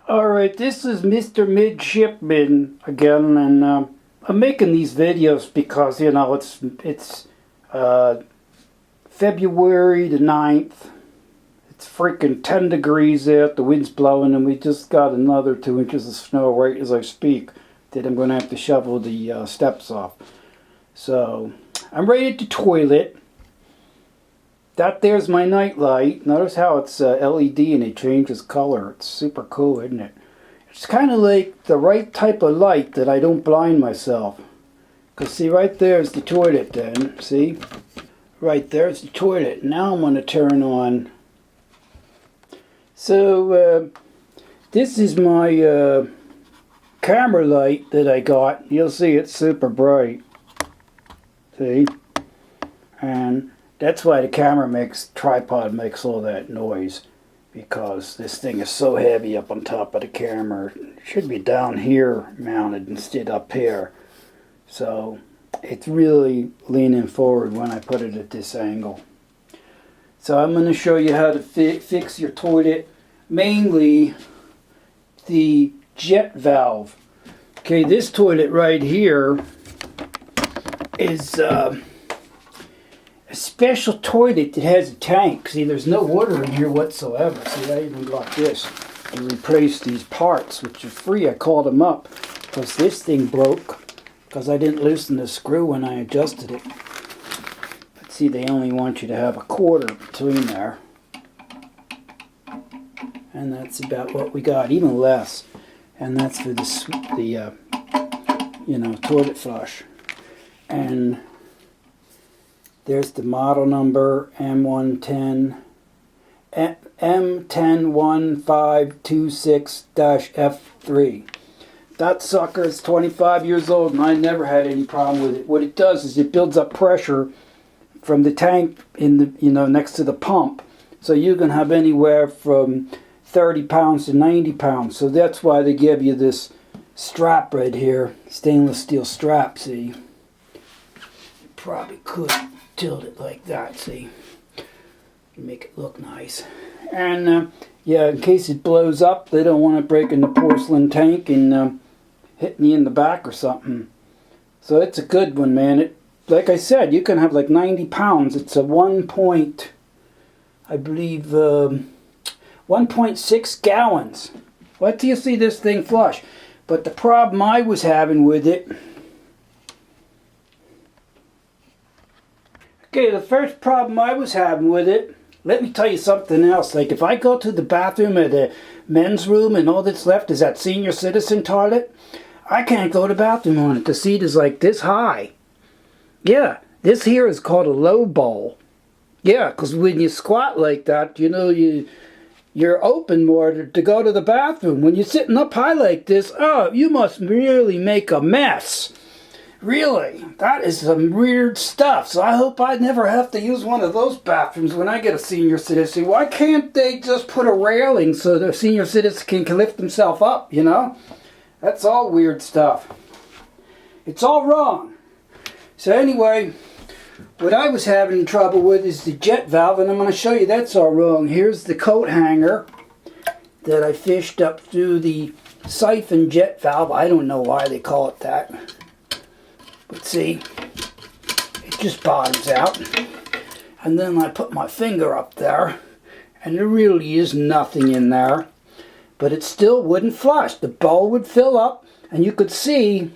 Alright, this is Mr. Midshipman again, and I'm making these videos because, you know, it's February the 9th. It's freaking 10 degrees out, the wind's blowing, and we just got another 2 inches of snow right as I speak that I'm going to have to shovel the steps off. So, I'm ready at the toilet. That there's my night light. Notice how it's LED and it changes color. It's super cool, isn't it? It's kind of like the right type of light that I don't blind myself. Because see, right there's the toilet then. See? Right there's the toilet. Now I'm going to turn on. So, this is my camera light that I got. You'll see it's super bright. See? And that's why the tripod makes all that noise, because this thing is so heavy up on top of the camera. It should be down here mounted instead up here. So it's really leaning forward when I put it at this angle. So I'm going to show you how to fix your toilet, mainly the jet valve. Okay, this toilet right here is a special toilet that has a tank. See, there's no water in here whatsoever. See, I even got this to replace these parts, which are free. I called them up because this thing broke because I didn't loosen the screw when I adjusted it. But see, they only want you to have a quarter between there. And that's about what we got, even less. And that's for the toilet flush. And there's the model number M101526-F3. That sucker is 25 years old and I never had any problem with it. What it does is it builds up pressure from the tank in the next to the pump. So you can have anywhere from 30 pounds to 90 pounds. So that's why they give you this strap right here, stainless steel strap, see? You probably could tilt it like that, see? Make it look nice. And yeah, in case it blows up, they don't want it breaking the porcelain tank and hitting you in the back or something. So it's a good one, man. Like I said, you can have like 90 pounds. It's a 1.6 gallons. Wait till you see this thing flush. But the problem I was having with it, okay, the first problem I was having with it, let me tell you something else. Like if I go to the bathroom at the men's room and all that's left is that senior citizen toilet, I can't go to the bathroom on it. The seat is like this high. Yeah, this here is called a low bowl. Yeah, because when you squat like that, you're open more to go to the bathroom. When you're sitting up high like this, oh, you must really make a mess. Really, that is some weird stuff. So I hope I never have to use one of those bathrooms when I get a senior citizen. Why can't they just put a railing so the senior citizen can lift himself up, That's all weird stuff. It's all wrong. So anyway, what I was having trouble with is the jet valve, and I'm going to show you that's all wrong. Here's the coat hanger that I fished up through the Siphon jet valve. I don't know why they call it that. But see, it just bottoms out. And then I put my finger up there, and there really is nothing in there. But it still wouldn't flush. The bowl would fill up, and you could see,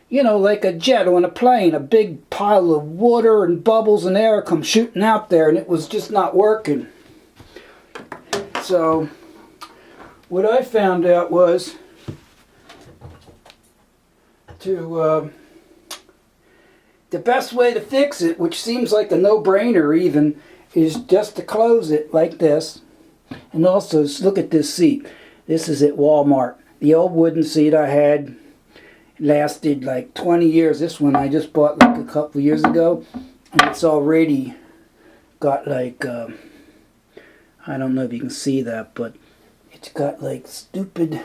like a jet on a plane, a big pile of water and bubbles and air come shooting out there, and it was just not working. So, what I found out was the best way to fix it, which seems like a no-brainer even, is just to close it like this. And also, look at this seat. This is at Walmart. The old wooden seat I had lasted like 20 years. This one I just bought like a couple of years ago. And it's already got like, I don't know if you can see that, but it's got like stupid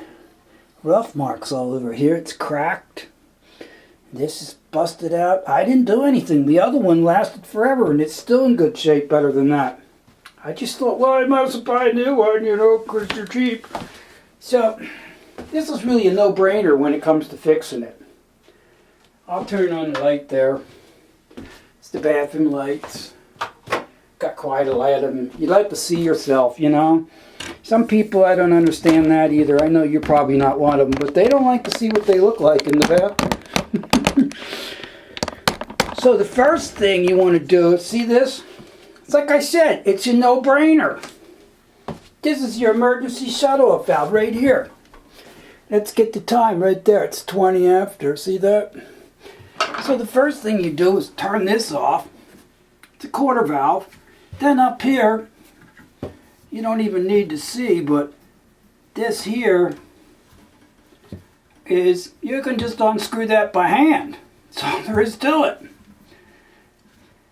rough marks all over here. It's cracked. This is busted out. I didn't do anything. The other one lasted forever, and it's still in good shape, better than that. I just thought, well, I might as well buy a new one, because they're cheap. So, this is really a no-brainer when it comes to fixing it. I'll turn on the light there. It's the bathroom lights. Got quite a lot of them. You like to see yourself, you know. Some people, I don't understand that either. I know you're probably not one of them, but they don't like to see what they look like in the bathroom. So the first thing you want to do, see this? It's like I said, it's a no-brainer. This is your emergency shut-off valve right here. Let's get the time right there. It's 20 after. See that? So the first thing you do is turn this off. It's a quarter valve. Then up here, you don't even need to see, but this here is, you can just unscrew that by hand. That's all there is to it.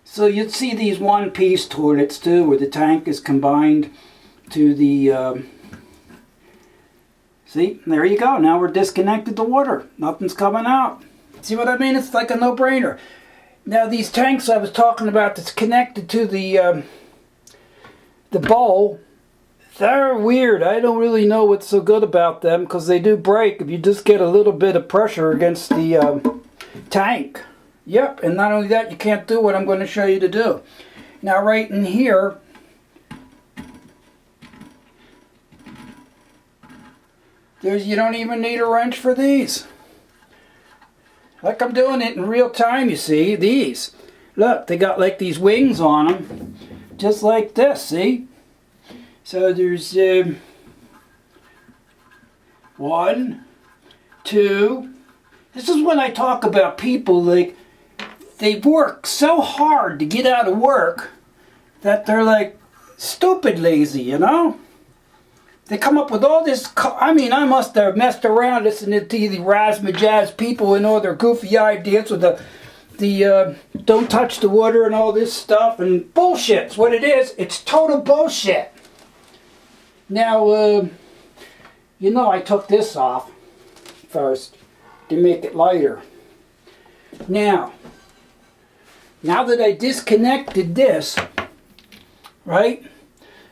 So you'd see these one-piece toilets too, where the tank is combined to the, see, there you go. Now we're disconnected the water. Nothing's coming out. See what I mean? It's like a no-brainer. Now these tanks I was talking about that's connected to the bowl, they're weird. I don't really know what's so good about them because they do break if you just get a little bit of pressure against the tank. Yep, and not only that, you can't do what I'm going to show you to do. Now right in here, you don't even need a wrench for these. Like I'm doing it in real time, you see, these. Look, they got like these wings on them, just like this, see? So there's 1, 2. This is when I talk about people, like, they work so hard to get out of work that they're like stupid lazy, you know? They come up with all this, I mean, I must have messed around listening to the razzmatazz people and all their goofy ideas with the don't touch the water and all this stuff, and bullshit's what it is. It's total bullshit. Now, you know I took this off first to make it lighter. Now that I disconnected this, right?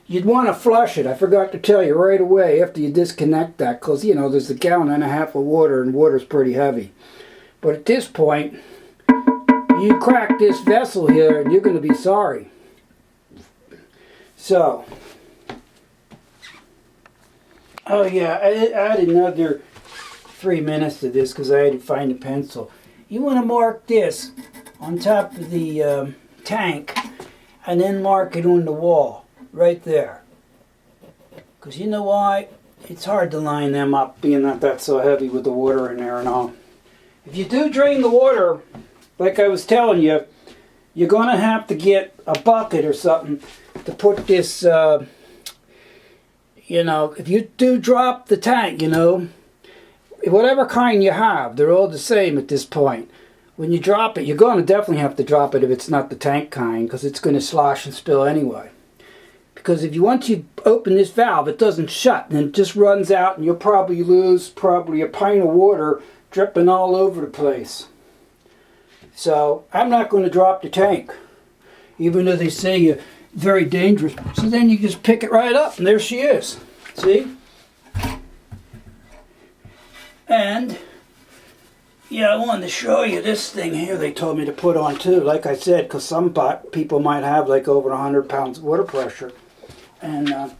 You'd want to flush it. I forgot to tell you right away after you disconnect that, because, you know, there's 1.5 gallons of water, and water's pretty heavy. But at this point, you crack this vessel here, and you're going to be sorry. So, oh yeah, I added another 3 minutes to this because I had to find a pencil. You want to mark this on top of the tank, and then mark it on the wall. Right there. Because you know why? It's hard to line them up, being that that's so heavy with the water in there and all. If you do drain the water, like I was telling you, you're going to have to get a bucket or something to put this, you know, if you do drop the tank, you know, whatever kind you have, they're all the same at this point. When you drop it, you're going to definitely have to drop it if it's not the tank kind, because it's going to slosh and spill anyway. Because if once you open this valve, it doesn't shut, and it just runs out, and you'll probably lose a pint of water dripping all over the place. So I'm not going to drop the tank, even though they say you're very dangerous. So then you just pick it right up, and there she is. See? And yeah, I wanted to show you this thing here they told me to put on too. Like I said, because some people might have like over 100 pounds of water pressure. And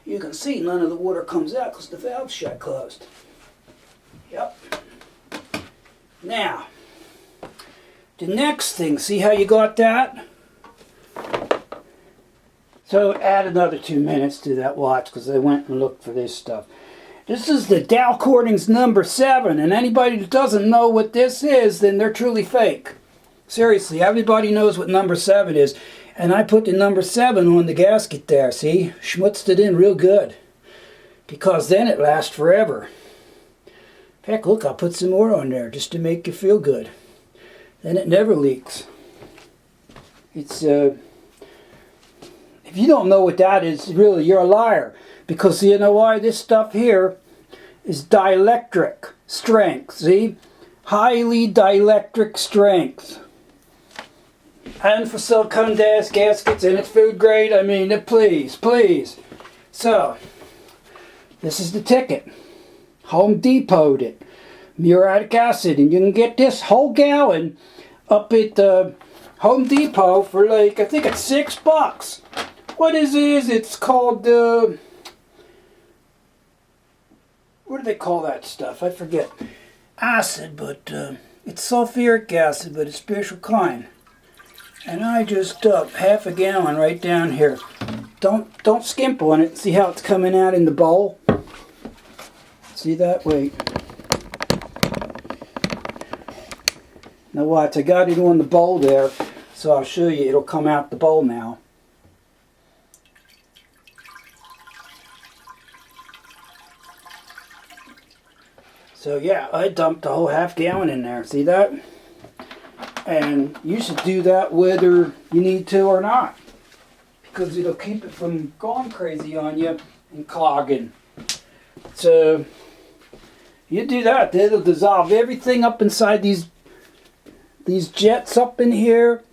you can see none of the water comes out because the valve's shut closed. Yep. Now, the next thing, see how you got that? So add another 2 minutes to that watch because I went and looked for this stuff. This is the Dow Corning's number 7, and anybody that doesn't know what this is, then they're truly fake. Seriously, everybody knows what number 7 is. And I put the number 7 on the gasket there, see? Schmutzed it in real good. Because then it lasts forever. Heck, look, I'll put some more on there just to make you feel good. Then it never leaks. It's, if you don't know what that is, really, you're a liar. Because you know why? This stuff here is dielectric strength, see? Highly dielectric strength. And for silicone gaskets, and it's food grade, I mean, please, please. So, this is the ticket. Home Depot'd it. Muriatic Acid, and you can get this whole gallon up at Home Depot for like, I think it's $6. What is it? It's called, what do they call that stuff? I forget. Acid, but it's sulfuric acid, but a special kind. And I just dumped half a gallon right down here. Don't skimp on it. See how it's coming out in the bowl? See that? Wait. Now watch, I got it on the bowl there, so I'll show you. It'll come out the bowl now. So yeah, I dumped a whole half gallon in there. See that? And you should do that whether you need to or not, because it'll keep it from going crazy on you and clogging. So you do that, it'll dissolve everything up inside these jets up in here.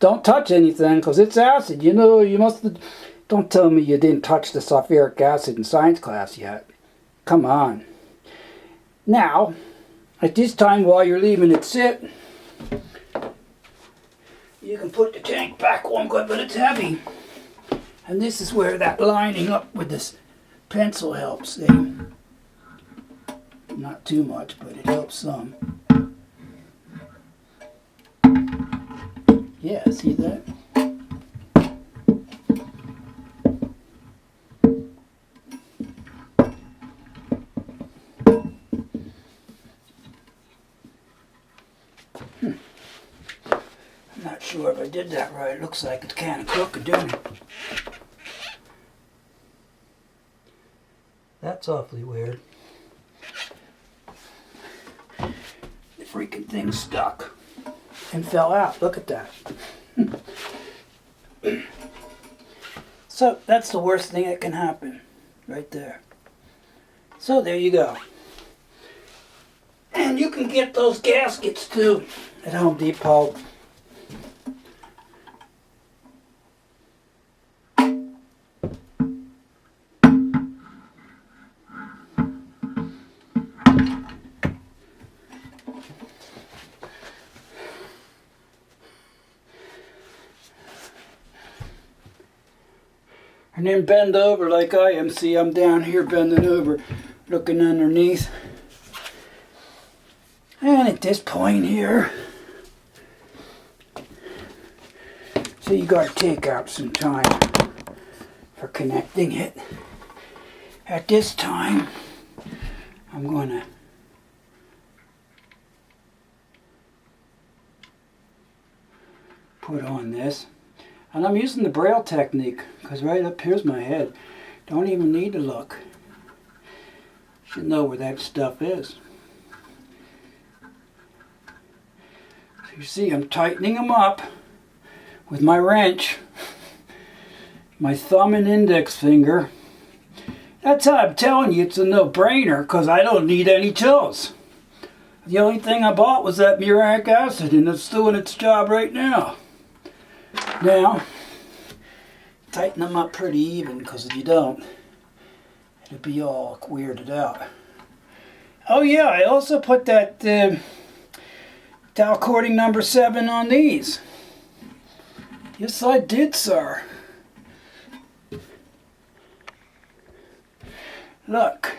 Don't touch anything because it's acid. You know, you must. Don't tell me you didn't touch the sulfuric acid in science class yet. Come on. Now, at this time while you're leaving it sit, you can put the tank back on good, but it's heavy. And this is where that lining up with this pencil helps. See? Not too much, but it helps some. Yeah, see that? I'm not sure if I did that right. It looks like it's kind of crooked, doesn't it? That's awfully weird. The freaking thing stuck and fell out. Look at that. So that's the worst thing that can happen right there. So there you go. And you can get those gaskets too at Home Depot. And then bend over like I am. See, I'm down here bending over, looking underneath. And at this point here, so you got to take out some time for connecting it. At this time, I'm going to put on this. And I'm using the braille technique, because right up here's my head. Don't even need to look. Should know where that stuff is. So you see, I'm tightening them up with my wrench, my thumb and index finger. That's how I'm telling you it's a no-brainer, because I don't need any tools. The only thing I bought was that muriatic acid, and it's doing its job right now. Now, tighten them up pretty even, because if you don't, it'll be all weirded out. Oh yeah, I also put that dowel cording number 7 on these. Yes, I did, sir. Look.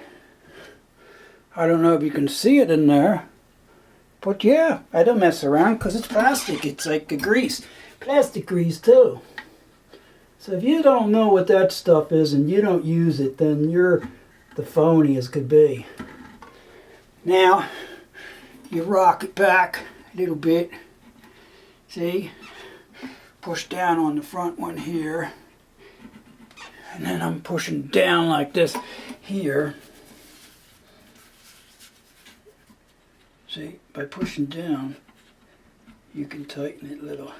I don't know if you can see it in there, but yeah, I don't mess around because it's plastic. It's like a grease. Plastic grease too. So if you don't know what that stuff is and you don't use it, then you're the phony as could be. Now, you rock it back a little bit. See? Push down on the front one here. And then I'm pushing down like this here. See, by pushing down, you can tighten it a little.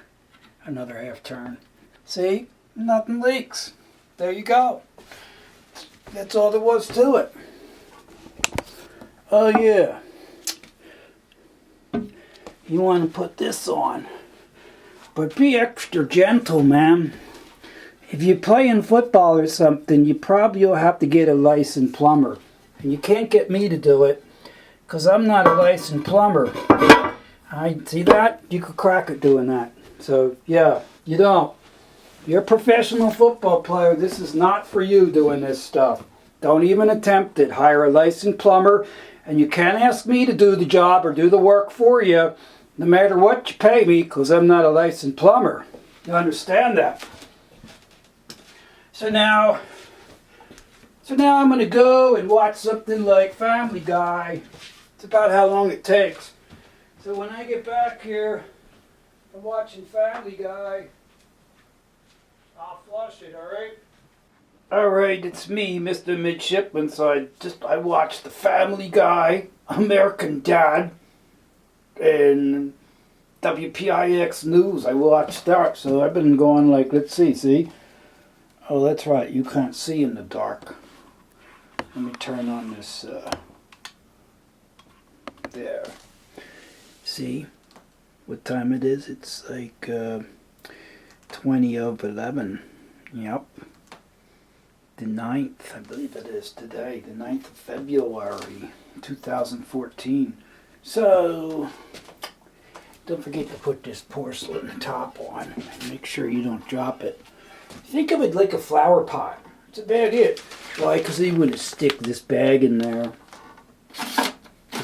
Another half turn. See? Nothing leaks. There you go. That's all there was to it. Oh yeah. You want to put this on. But be extra gentle, man. If you're playing football or something, you probably will have to get a licensed plumber. And you can't get me to do it, because I'm not a licensed plumber. I see that? You could crack it doing that. So, yeah, you don't. You're a professional football player. This is not for you doing this stuff. Don't even attempt it. Hire a licensed plumber, and you can't ask me to do the job or do the work for you, no matter what you pay me, because I'm not a licensed plumber. You understand that? So now I'm going to go and watch something like Family Guy. It's about how long it takes. So when I get back here, I'm watching Family Guy. I'll flush it, alright? Alright, it's me, Mr. Midshipman. So I watched the Family Guy, American Dad, and WPIX News. I watched that. So I've been going like, let's see? Oh, that's right, you can't see in the dark. Let me turn on this, there. See what time it is? It's like 20 of 11. Yep. The 9th, I believe it is today. The 9th of February, 2014. So, don't forget to put this porcelain top on. Make sure you don't drop it. Think of it like a flower pot. It's a bad hit. Why? Because you want to stick this bag in there.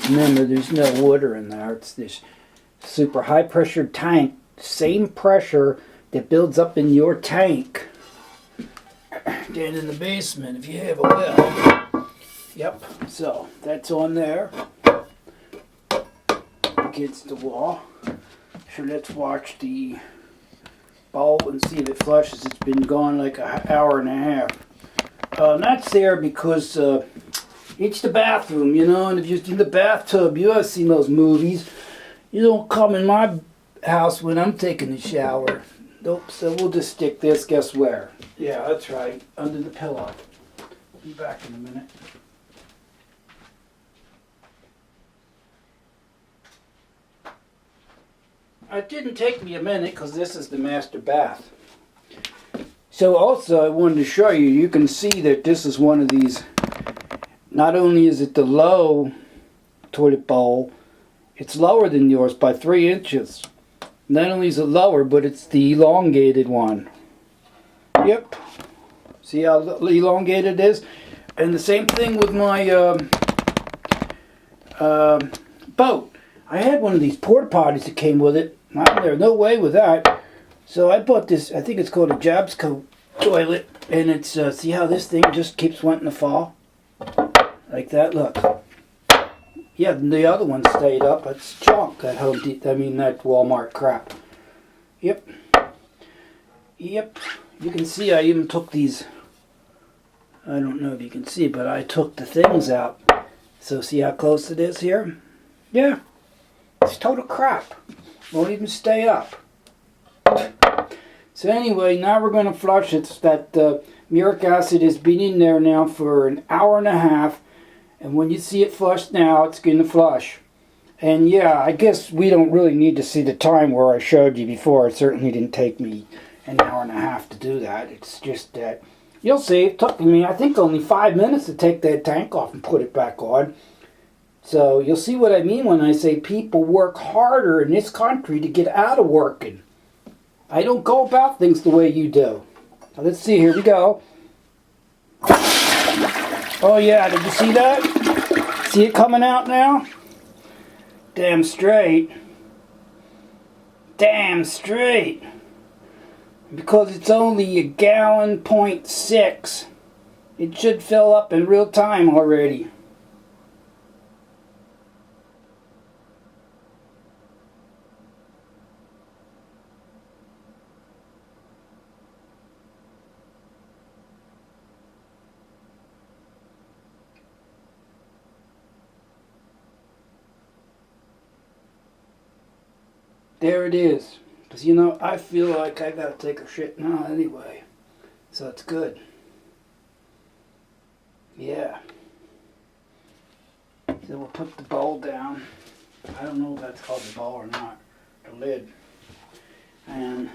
Remember, there's no water in there. It's this super high pressure tank. Same pressure that builds up in your tank down in the basement if you have a well. Yep, so that's on there against the wall. So let's watch the bulb and see if it flushes. It's been gone like an hour and a half. That's there because it's the bathroom, you know, and if you're in the bathtub, you have seen those movies. You don't come in my house when I'm taking a shower. Nope, so we'll just stick this, guess where? Yeah, that's right, under the pillow. Be back in a minute. It didn't take me a minute because this is the master bath. So also I wanted to show you, you can see that this is one of these, not only is it the low toilet bowl, it's lower than yours by 3 inches. Not only is it lower, but it's the elongated one. Yep. See how elongated it is? And the same thing with my boat. I had one of these porta potties that came with it. There's no way with that. So I bought this, I think it's called a Jabsco toilet. And it's, see how this thing just keeps wanting to fall? Like that, look. Yeah, the other one stayed up. It's junk, that that Walmart crap. Yep. Yep. You can see I even took these, I don't know if you can see, but I took the things out. So see how close it is here? Yeah. It's total crap. Won't even stay up. So anyway, now we're going to flush it. That Muriatic Acid has been in there now for an hour and a half. And when you see it flushed now, it's going to flush. And yeah, I guess we don't really need to see the time where I showed you before. It certainly didn't take me an hour and a half to do that. It's just that, you'll see, it took me, I think, only 5 minutes to take that tank off and put it back on. So you'll see what I mean when I say people work harder in this country to get out of working. I don't go about things the way you do. So let's see, here we go. Oh yeah, did you see that? See it coming out now? Damn straight. Damn straight. Because it's only a gallon, 0.6. It should fill up in real time already. There it is. Because, you know, I feel like I gotta take a shit now anyway. So it's good. Yeah. So we'll put the bowl down. I don't know if that's called the bowl or not. The lid. And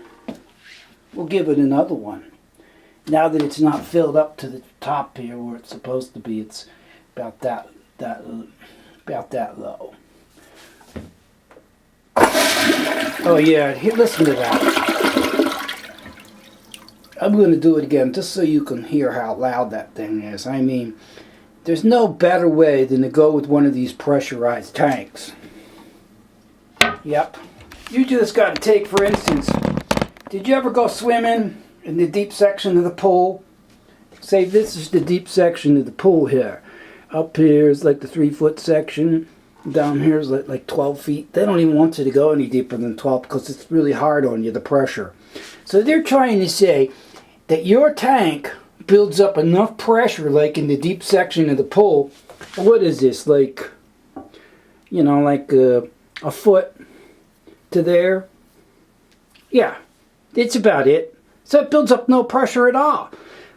we'll give it another one. Now that it's not filled up to the top here where it's supposed to be, it's About that low. Oh yeah, here, listen to that. I'm going to do it again just so you can hear how loud that thing is. I mean, there's no better way than to go with one of these pressurized tanks. Yep. You just got to take, for instance, did you ever go swimming in the deep section of the pool? Say this is the deep section of the pool here. Up here is like the 3-foot section. Down here is like 12 feet. They don't even want you to go any deeper than 12 because it's really hard on you, the pressure. So they're trying to say that your tank builds up enough pressure like in the deep section of the pool. What is this, like, you know, like a foot to there? Yeah, it's about it. So it builds up no pressure at all.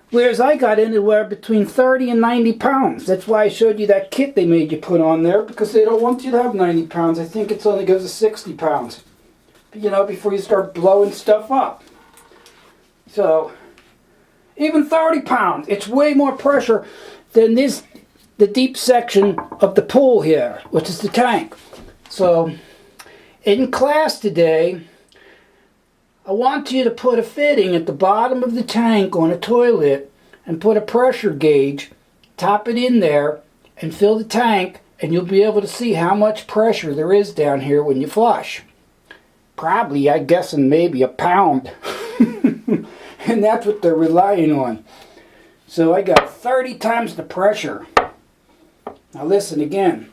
Whereas I got anywhere between 30 and 90 pounds. That's why I showed you that kit they made you put on there, because they don't want you to have 90 pounds. I think it's only goes to 60 pounds. You know, before you start blowing stuff up. So, even 30 pounds, it's way more pressure than the deep section of the pool here, which is the tank. So, in class today, I want you to put a fitting at the bottom of the tank on a toilet and put a pressure gauge, tap it in there, and fill the tank, and you'll be able to see how much pressure there is down here when you flush. Probably, I guess, maybe a pound. And that's what they're relying on. So I got 30 times the pressure. Now listen again.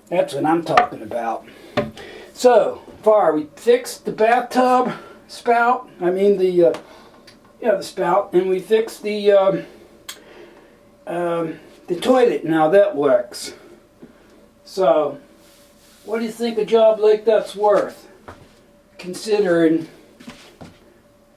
That's what I'm talking about. So far, we fixed the bathtub spout. I mean the spout, and we fixed the toilet. Now that works. So, what do you think a job like that's worth? Considering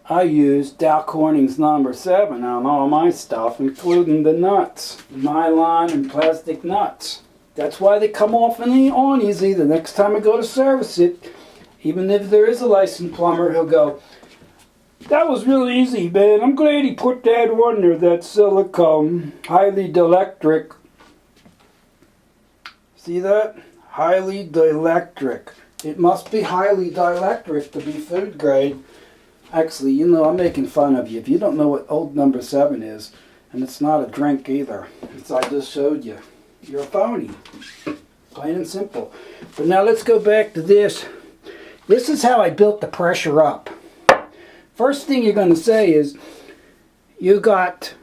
I used Dow Corning's number 7 on all my stuff, including the nuts, nylon and plastic nuts. That's why they come off in the uneasy. The next time I go to service it, even if there is a licensed plumber, he'll go, "That was really easy, man. I'm glad he put that on there, that silicone, highly dielectric." See that? Highly dielectric. It must be highly dielectric to be food grade. Actually, you know, I'm making fun of you. If you don't know what old number 7 is, and it's not a drink either, as I just showed you, you're a phony. Plain and simple. But now let's go back to this. This is how I built the pressure up. First thing you're going to say is, you got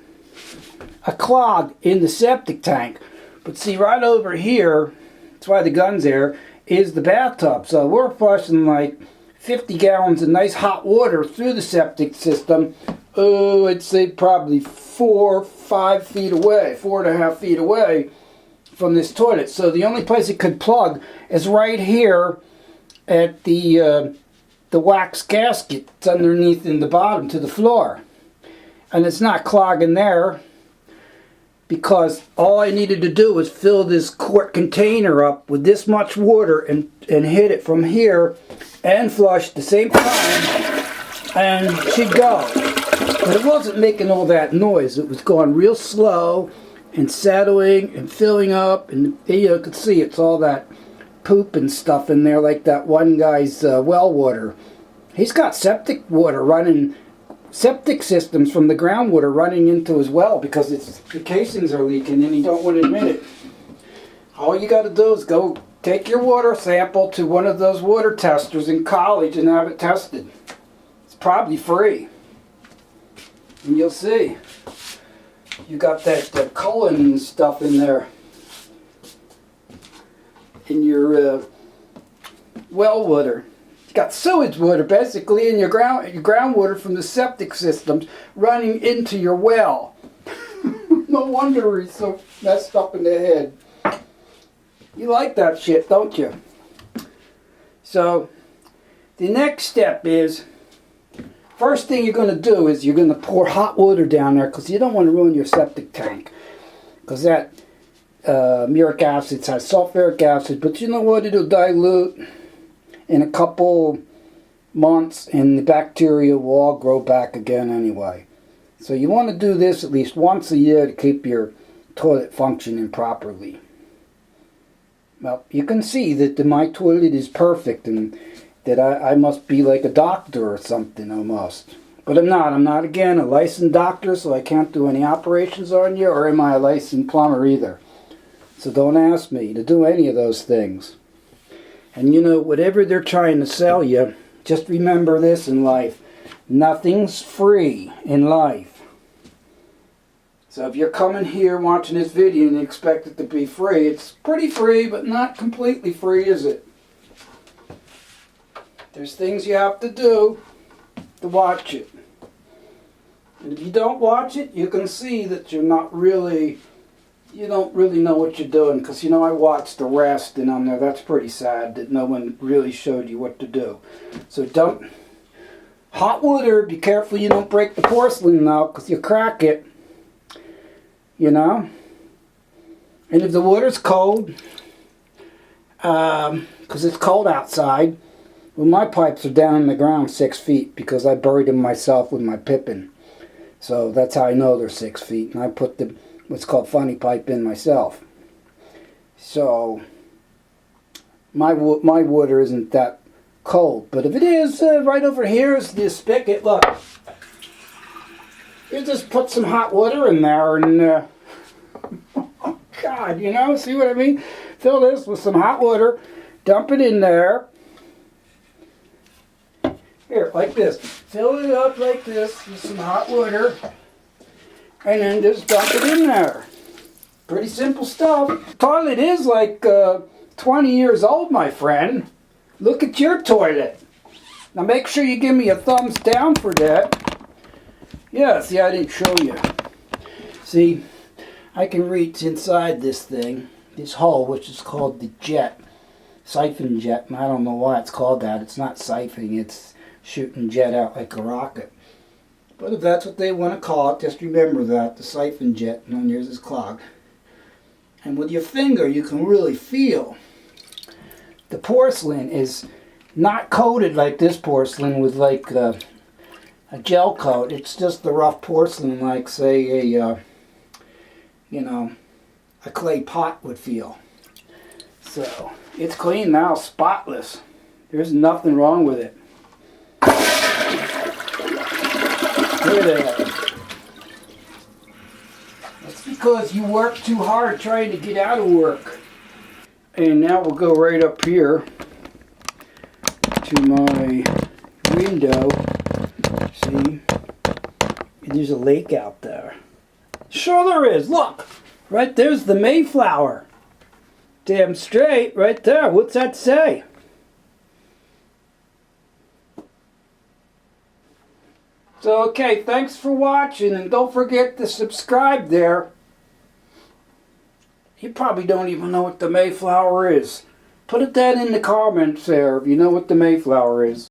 a clog in the septic tank. But see, right over here, that's why the gun's there, is the bathtub. So we're flushing like 50 gallons of nice hot water through the septic system. Oh, I'd say probably 4.5 feet away, 4.5 feet away from this toilet. So the only place it could plug is right here at the wax gasket. It's underneath in the bottom to the floor. And it's not clogging there because all I needed to do was fill this quart container up with this much water and hit it from here and flush at the same time, and she'd go. But it wasn't making all that noise. It was going real slow and settling and filling up, and you could see it's all that poop and stuff in there, like that one guy's well water. He's got septic water running, septic systems from the groundwater running into his well because the casings are leaking and he don't want to admit it. All you got to do is go take your water sample to one of those water testers in college and have it tested. It's probably free. And you'll see. You got that colon and stuff in there. In your well water. You got sewage water basically in your groundwater from the septic systems running into your well. No wonder he's so messed up in the head. You like that shit, don't you? So, the next step is, first thing you're going to do is you're going to pour hot water down there because you don't want to ruin your septic tank. Because that Muriatic acid, it has sulfuric acid, but you know what, it'll dilute in a couple months and the bacteria will all grow back again anyway. So you want to do this at least once a year to keep your toilet functioning properly. Well, you can see that my toilet is perfect and that I must be like a doctor or something almost. But I'm not. I'm not, again, a licensed doctor, so I can't do any operations on you, or am I a licensed plumber either. So don't ask me to do any of those things. And you know, whatever they're trying to sell you, just remember this in life. Nothing's free in life. So if you're coming here watching this video and you expect it to be free, it's pretty free, but not completely free, is it? There's things you have to do to watch it. And if you don't watch it, you can see that you don't really know what you're doing. Because, you know, I watched the rest and I'm there. That's pretty sad that no one really showed you what to do. So don't... Hot water, be careful you don't break the porcelain now, because you crack it. You know? And if the water's cold, because it's cold outside, well, my pipes are down in the ground 6 feet because I buried them myself with my pippin. So that's how I know they're 6 feet. And I put the what's called funny pipe in myself. So my water isn't that cold. But if it is, right over here is the spigot. Look, you just put some hot water in there and oh God, you know, see what I mean? Fill this with some hot water, dump it in there. Here, like this. Fill it up like this with some hot water. And then just dump it in there. Pretty simple stuff. The toilet is like 20 years old, my friend. Look at your toilet. Now make sure you give me a thumbs down for that. Yeah, see, I didn't show you. See, I can reach inside this thing, this hole, which is called the jet. Siphon jet. And I don't know why it's called that. It's not siphoning, it's shooting jet out like a rocket. But if that's what they want to call it, just remember that, the siphon jet, and yours is clogged. And with your finger, you can really feel the porcelain is not coated like this porcelain with like a gel coat. It's just the rough porcelain, like say a, you know, a clay pot would feel. So it's clean now, spotless. There's nothing wrong with it. Look at that. That's because you work too hard trying to get out of work. And now we'll go right up here to my window. See? There's a lake out there. Sure there is. Look! Right there's the Mayflower. Damn straight. Right there. What's that say? So, okay, thanks for watching, and don't forget to subscribe there. You probably don't even know what the Mayflower is. Put that in the comments there if you know what the Mayflower is.